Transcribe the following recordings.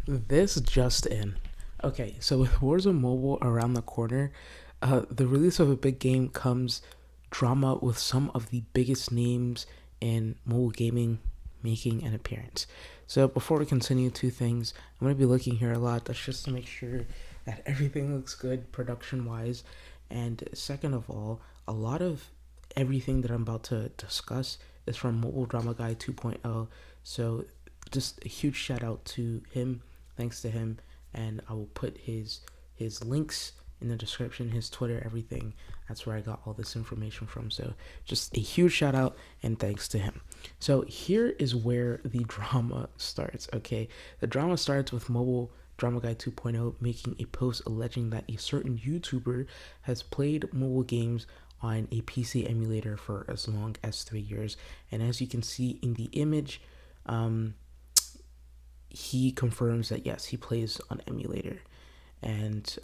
This just in. Okay, so with Warzone Mobile around the corner, the release of a big game comes drama with some of the biggest names in mobile gaming making an appearance. So before we continue, two things. I'm going to be looking here a lot. That's just to make sure that everything looks good production wise. And second of all, a lot of everything that I'm about to discuss is from Mobile Drama Guy 2.0. So just a huge shout out to him. Thanks to him, and I will put his links in the description, his Twitter, everything. That's where I got all this information from. So just a huge shout out and thanks to him. So here is where the drama starts. Okay, the drama starts with Mobile Drama Guy 2.0 making a post alleging that a certain YouTuber has played mobile games on a PC emulator for as long as 3 years. And as you can see in the image, he confirms that yes, he plays on emulator, and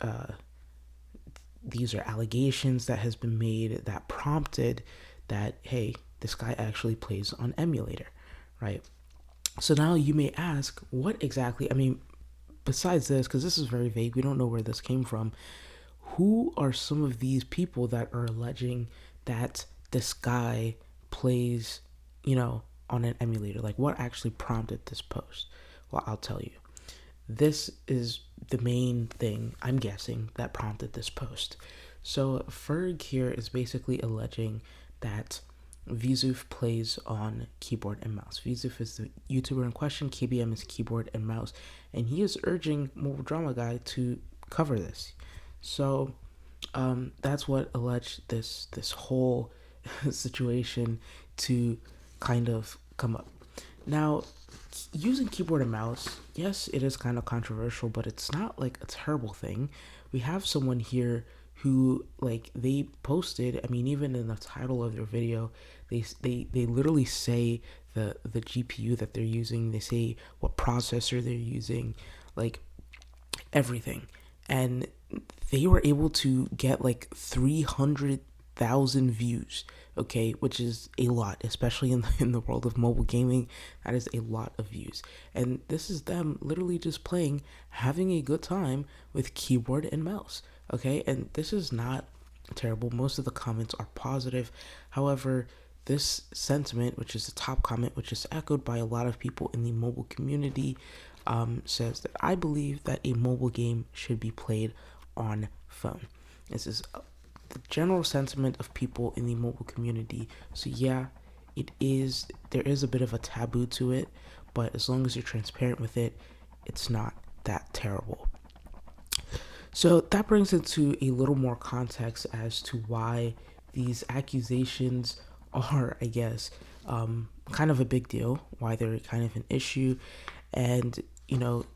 these are allegations that has been made that prompted that hey, this guy actually plays on emulator, right? So now you may ask, what exactly? I mean, besides this, because this is very vague, we don't know where this came from. Who are some of these people that are alleging that this guy plays, on an emulator? Like, what actually prompted this post? Well, I'll tell you. This is the main thing, I'm guessing, that prompted this post. So Ferg here is basically alleging that Vizuf plays on keyboard and mouse. Vizuf is the YouTuber in question. KBM is keyboard and mouse, and he is urging Mobile Drama Guy to cover this. So that's what alleged this whole situation to kind of come up. Now, using keyboard and mouse, yes, it is kind of controversial, but it's not like a terrible thing. We have someone here who like they posted. I mean, even in the title of their video, they literally say the GPU that they're using. They say what processor they're using, like everything, and they were able to get like 300,000 views, okay, which is a lot, especially in the world of mobile gaming. That is a lot of views, and this is them literally just playing, having a good time with keyboard and mouse, okay. And this is not terrible. Most of the comments are positive. However, this sentiment, which is the top comment, which is echoed by a lot of people in the mobile community, says that I believe that a mobile game should be played on phone. This is the general sentiment of people in the mobile community. So yeah, it is. There is a bit of a taboo to it, but as long as you're transparent with it, it's not that terrible. So that brings into a little more context as to why these accusations are, I guess, kind of a big deal, why they're kind of an issue. And,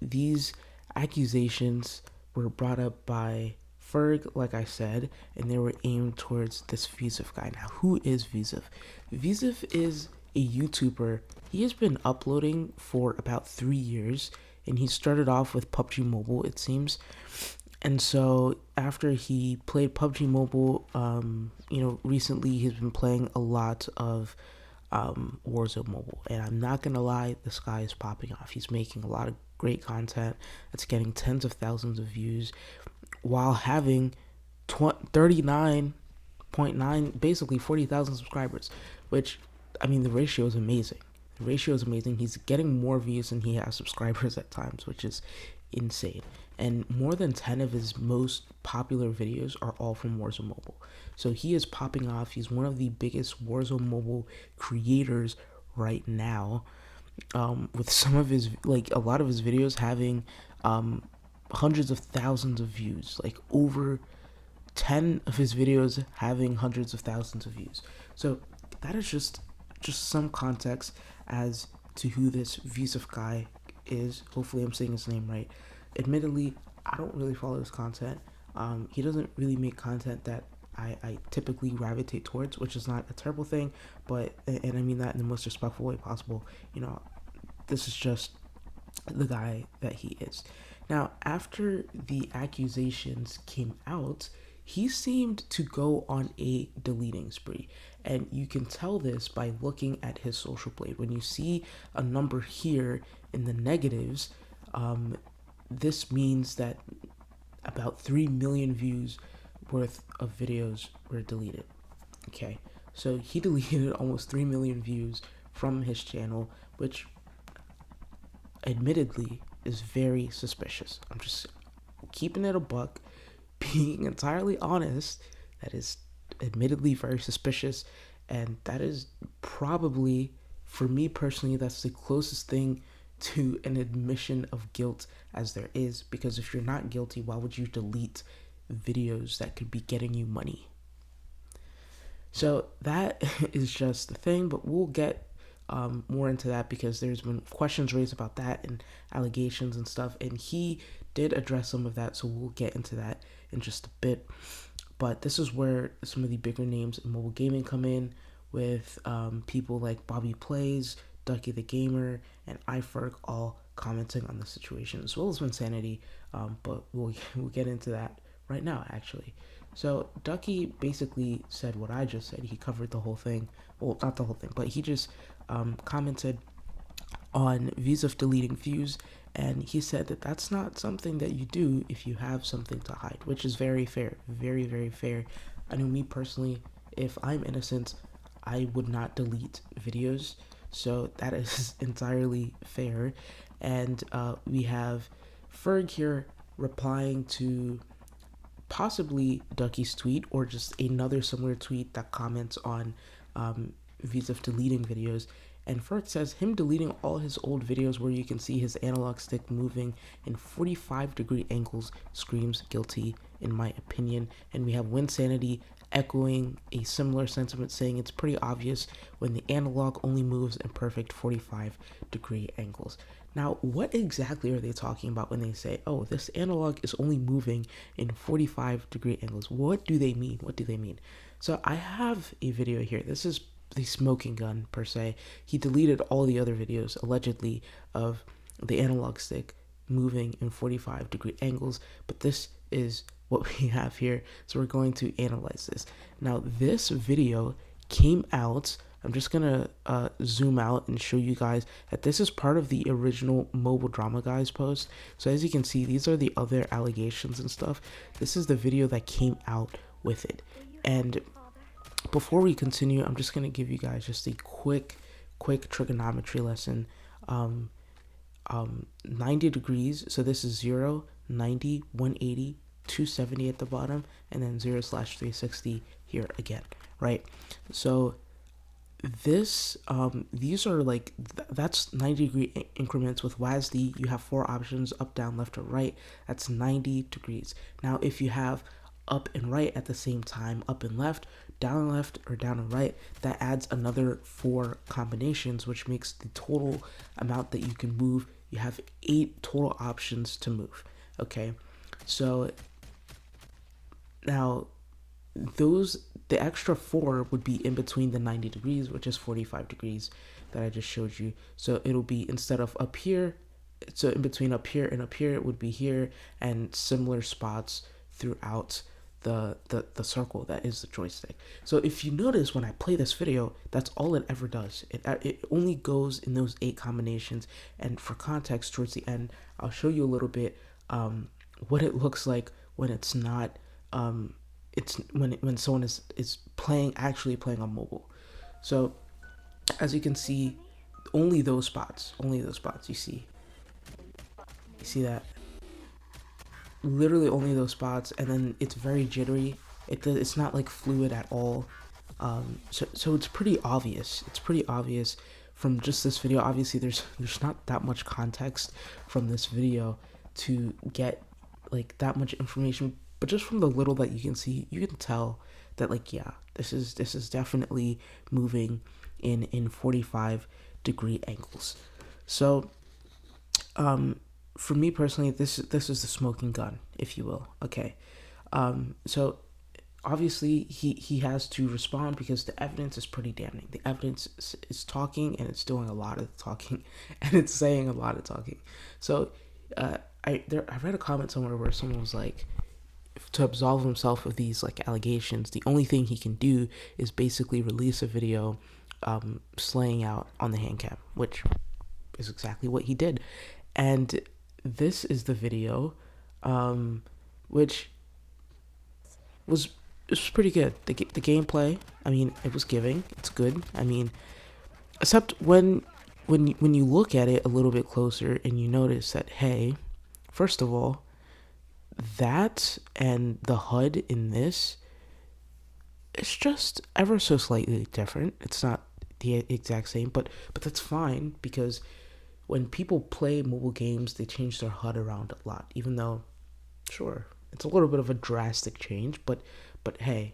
these accusations were brought up by Ferg, like I said, and they were aimed towards this Vizuf guy. Now, who is Vizuf? Vizuf is a YouTuber. He has been uploading for about 3 years, and he started off with PUBG Mobile, it seems. And so after he played PUBG Mobile, recently he's been playing a lot of Warzone Mobile. And I'm not going to lie, this guy is popping off. He's making a lot of great content that's getting tens of thousands of views while having 39.9, basically 40,000 subscribers, which, I mean, the ratio is amazing. The ratio is amazing. He's getting more views than he has subscribers at times, which is insane. And more than 10 of his most popular videos are all from Warzone Mobile. So he is popping off. He's one of the biggest Warzone Mobile creators right now, with some of his, like a lot of his videos having hundreds of thousands of views, like over 10 of his videos having hundreds of thousands of views. So that is just some context as to who this Vizuf guy is. Hopefully I'm saying his name right. Admittedly, I don't really follow his content. He doesn't really make content that I typically gravitate towards, which is not a terrible thing, but, and I mean that in the most respectful way possible, this is just the guy that he is. Now, after the accusations came out, he seemed to go on a deleting spree. And you can tell this by looking at his social blade. When you see a number here in the negatives, this means that about 3 million views worth of videos were deleted. Okay, so he deleted almost 3 million views from his channel, which admittedly is very suspicious. I'm just keeping it a buck, being entirely honest. That is admittedly very suspicious, and that is probably, for me personally, that's the closest thing to an admission of guilt as there is, because if you're not guilty, why would you delete videos that could be getting you money? So that is just the thing, but we'll get more into that because there's been questions raised about that and allegations and stuff, and he did address some of that, so we'll get into that in just a bit. But this is where some of the bigger names in mobile gaming come in, with people like Bobby Plays, Ducky the Gamer, and iFerg all commenting on the situation, as well as Insanity. But we'll get into that right now, actually. So Ducky basically said what I just said. He covered the whole thing. Well, not the whole thing, but he just commented on views of deleting views, and he said that that's not something that you do if you have something to hide, which is very fair, very, very fair. I know me personally, if I'm innocent, I would not delete videos, so that is entirely fair. And we have Ferg here replying to possibly Ducky's tweet, or just another similar tweet that comments on views of deleting videos. And Ferg says him deleting all his old videos where you can see his analog stick moving in 45-degree angles screams guilty, in my opinion. And we have Winsanity echoing a similar sentiment, saying it's pretty obvious when the analog only moves in perfect 45-degree angles. Now, what exactly are they talking about when they say, oh, this analog is only moving in 45-degree angles? What do they mean? What do they mean? So I have a video here. This is the smoking gun, per se. He deleted all the other videos, allegedly, of the analog stick moving in 45-degree angles, but this is what we have here, so we're going to analyze this. Now, this video came out, I'm just gonna zoom out and show you guys that this is part of the original Mobile Drama Guys post. So as you can see, these are the other allegations and stuff. This is the video that came out with it. And before we continue, I'm just gonna give you guys just a quick trigonometry lesson. 90 degrees, so this is 0, 90, 180, 270 at the bottom, and then 0/360 here again, right? So this these are like that's 90-degree increments. With WASD, you have 4 options: up, down, left, or right. That's 90 degrees. Now if you have up and right at the same time, up and left, down and left, or down and right, that adds another 4 combinations, which makes the total amount that you can move. You have 8 total options to move. Okay, so now the extra 4 would be in between the 90 degrees, which is 45 degrees that I just showed you. So it'll be, instead of up here, so in between up here and up here, it would be here, and similar spots throughout the circle that is the joystick. So if you notice, when I play this video, that's all it ever does. It only goes in those 8 combinations. And for context, towards the end, I'll show you a little bit what it looks like when it's not it's when someone is actually playing on mobile. So as you can see, only those spots you see that, literally only those spots, and then it's very jittery. It's not like fluid at all. So it's pretty obvious. It's pretty obvious from just this video. Obviously, there's not that much context from this video to get like that much information, but just from the little that you can see, you can tell that, like, yeah, this is definitely moving in 45-degree angles. So for me personally, this is the smoking gun, if you will. Okay, so obviously he has to respond because the evidence is pretty damning. The evidence is talking, and it's doing a lot of talking, and it's saying a lot of talking. So I read a comment somewhere where someone was like, to absolve himself of these like allegations, the only thing he can do is basically release a video slaying out on the Handcam, which is exactly what he did. And this is the video, which was it was pretty good. The gameplay, I mean, it was giving. It's good. I mean, except when you look at it a little bit closer and you notice that, hey, first of all, that and the HUD in this, it's just ever so slightly different. It's not the exact same, but that's fine, because when people play mobile games, they change their HUD around a lot. Even though, sure, it's a little bit of a drastic change, but hey,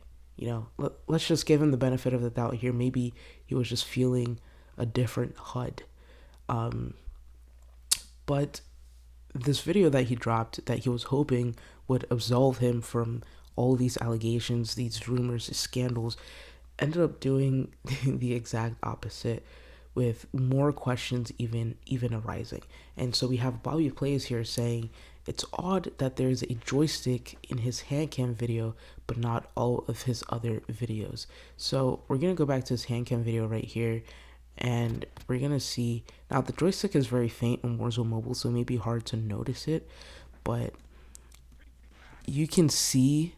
let's just give him the benefit of the doubt here. Maybe he was just feeling a different HUD. But this video that he dropped, that he was hoping would absolve him from all these allegations, these rumors, these scandals, ended up doing the exact opposite, with more questions even arising. And so we have Bobby Plays here saying it's odd that there's a joystick in his Handcam video, but not all of his other videos. So we're gonna go back to his Handcam video right here, and we're gonna see now the joystick is very faint on Warzone Mobile, so it may be hard to notice it, but you can see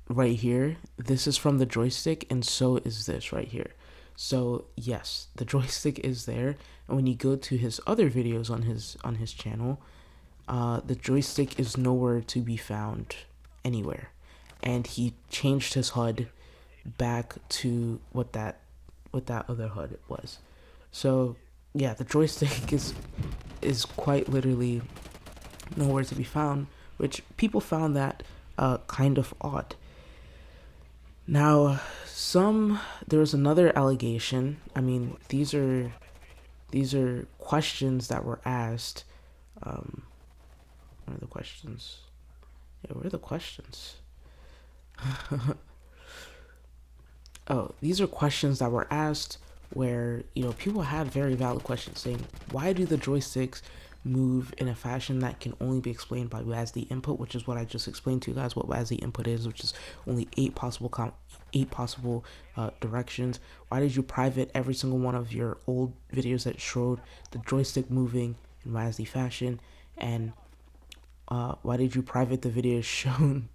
right here, this is from the joystick, and so is this right here. So yes, the joystick is there, and when you go to his other videos on his channel, the joystick is nowhere to be found anywhere, and he changed his HUD back to what that other HUD was. So yeah, the joystick is quite literally nowhere to be found, which people found that kind of odd. Now, there was another allegation. I mean, these are questions that were asked. What are the questions? Yeah, where are the questions? Oh, these are questions that were asked where, people had very valid questions saying, why do the joysticks move in a fashion that can only be explained by WASD input, which is what I just explained to you guys what WASD input is, which is only eight possible directions. Why did you private every single one of your old videos that showed the joystick moving in WASD fashion? And why did you private the videos shown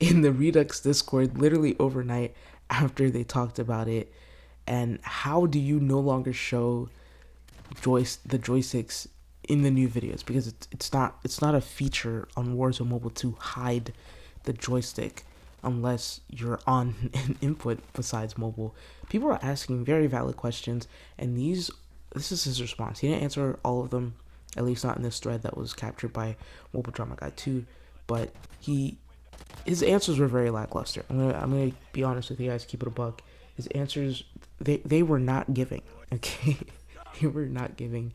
in the Redux Discord literally overnight after they talked about it? And how do you no longer show the joysticks in the new videos? Because it's not a feature on Warzone Mobile to hide the joystick unless you're on an input besides mobile. People are asking very valid questions, and this is his response. He didn't answer all of them, at least not in this thread that was captured by Mobile Drama Guy 2, but his answers were very lackluster. I'm gonna be honest with you guys, keep it a buck. His answers, they were not giving. Okay, they were not giving.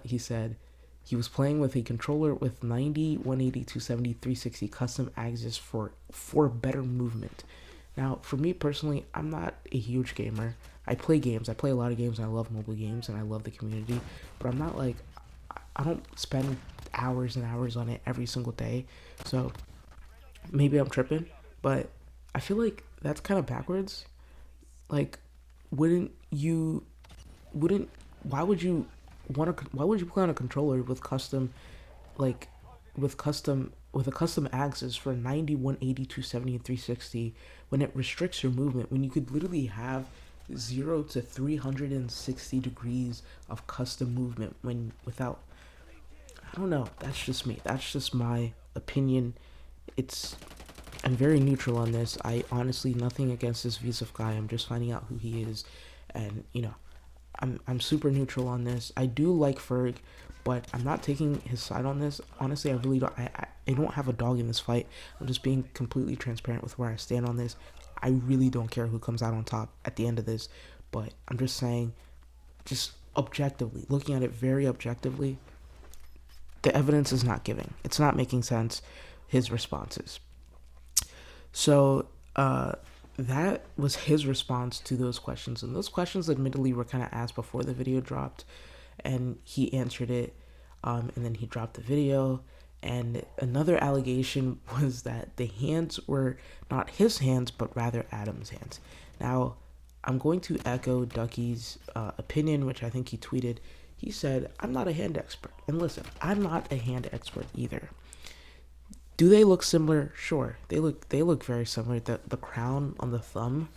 He said he was playing with a controller with 90, 180, 270, 360 custom axis for better movement. Now, for me personally, I'm not a huge gamer. I play games. I play a lot of games, and I love mobile games, and I love the community. But I'm not like, I don't spend hours and hours on it every single day. So maybe I'm tripping, but I feel like that's kind of backwards. Like, why would you play on a controller with a custom axis for 90, 180, 270, and 360 when it restricts your movement, when you could literally have 0 to 360 degrees of custom movement without, I don't know, that's just me. That's just my opinion. I'm very neutral on this. I honestly, nothing against this Visov guy. I'm just finding out who he is, and I'm super neutral on this. I do like Ferg, but I'm not taking his side on this. Honestly, I really don't. I don't have a dog in this fight. I'm just being completely transparent with where I stand on this. I really don't care who comes out on top at the end of this, but I'm just saying, just objectively, looking at it very objectively, the evidence is not giving. It's not making sense, his responses. So that was his response to those questions. And those questions admittedly were kind of asked before the video dropped, and he answered it, and then he dropped the video. And another allegation was that the hands were not his hands, but rather Adam's hands. Now, I'm going to echo Ducky's opinion, which I think he tweeted. He said, "I'm not a hand expert." And listen, I'm not a hand expert either. Do they look similar? Sure, they look very similar. The crown on the thumb,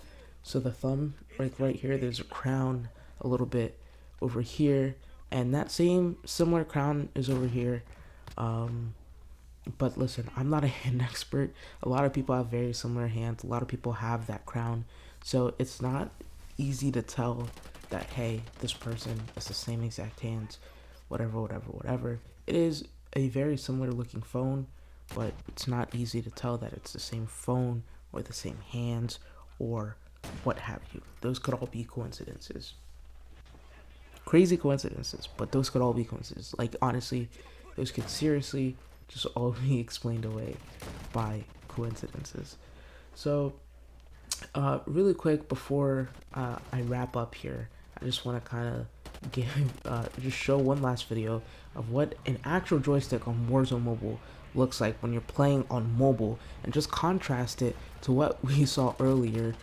so the thumb right here, there's a crown a little bit over here, and that same similar crown is over here. Um, but listen, I'm not a hand expert. A lot of people have very similar hands. A lot of people have that crown, so it's not easy to tell that, hey, this person is the same exact hands, whatever, whatever, whatever. It is a very similar looking phone, but it's not easy to tell that it's the same phone or the same hands or what have you. Those could all be coincidences. Crazy coincidences, but those could all be coincidences. Like, honestly, those could seriously just all be explained away by coincidences. So, really quick before I wrap up here, I just want to kind of give just show one last video of what an actual joystick on Warzone Mobile looks like when you're playing on mobile, and just contrast it to what we saw earlier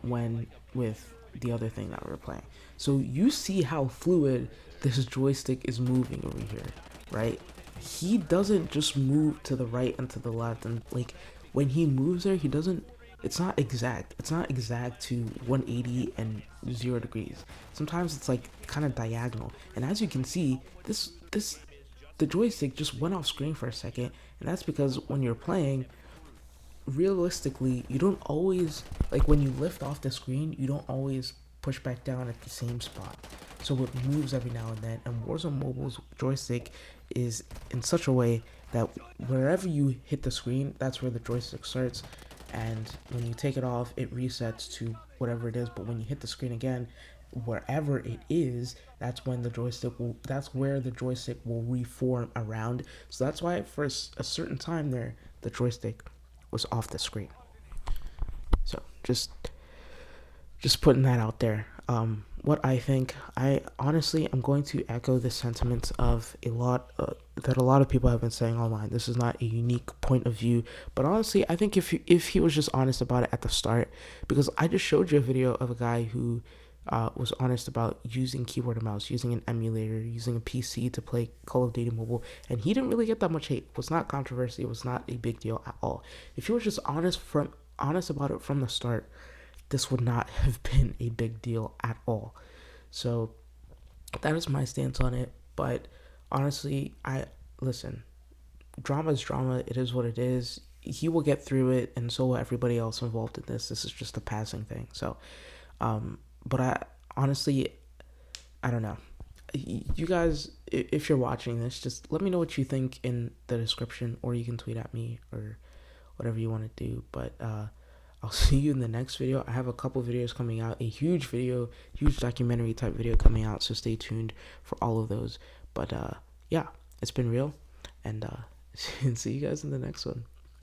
when with the other thing that we were playing. So you see how fluid this joystick is moving over here, right? He doesn't just move to the right and to the left, and like when he moves there, he doesn't, it's not exact. It's not exact to 180 and 0 degrees. Sometimes it's like kind of diagonal. And as you can see, the joystick just went off screen for a second, and that's because when you're playing, realistically, you don't always, like when you lift off the screen, you don't always push back down at the same spot. So it moves every now and then, and Warzone Mobile's joystick is in such a way that wherever you hit the screen, that's where the joystick starts, and when you take it off, it resets to whatever it is. But when you hit the screen again, wherever it is, that's when the joystick will, that's where the joystick will reform around. So that's why for a certain time there, the joystick was off the screen. So just putting that out there. What I think, I honestly am going to echo the sentiments of a lot that a lot of people have been saying online. This is not a unique point of view, but honestly, I think if he was just honest about it at the start, because I just showed you a video of a guy who was honest about using keyboard and mouse, using an emulator, using a PC to play Call of Duty Mobile, and he didn't really get that much hate. It was not controversy. It was not a big deal at all. If he was just honest about it from the start, this would not have been a big deal at all. So that is my stance on it. But honestly, listen, drama is drama. It is what it is. He will get through it, and so will everybody else involved in this. This is just a passing thing. So, but I honestly, I don't know. You guys, if you're watching this, just let me know what you think in the description, or you can tweet at me or whatever you want to do. But I'll see you in the next video. I have a couple videos coming out, a huge video, huge documentary type video coming out, so stay tuned for all of those. But yeah, it's been real, and see you guys in the next one.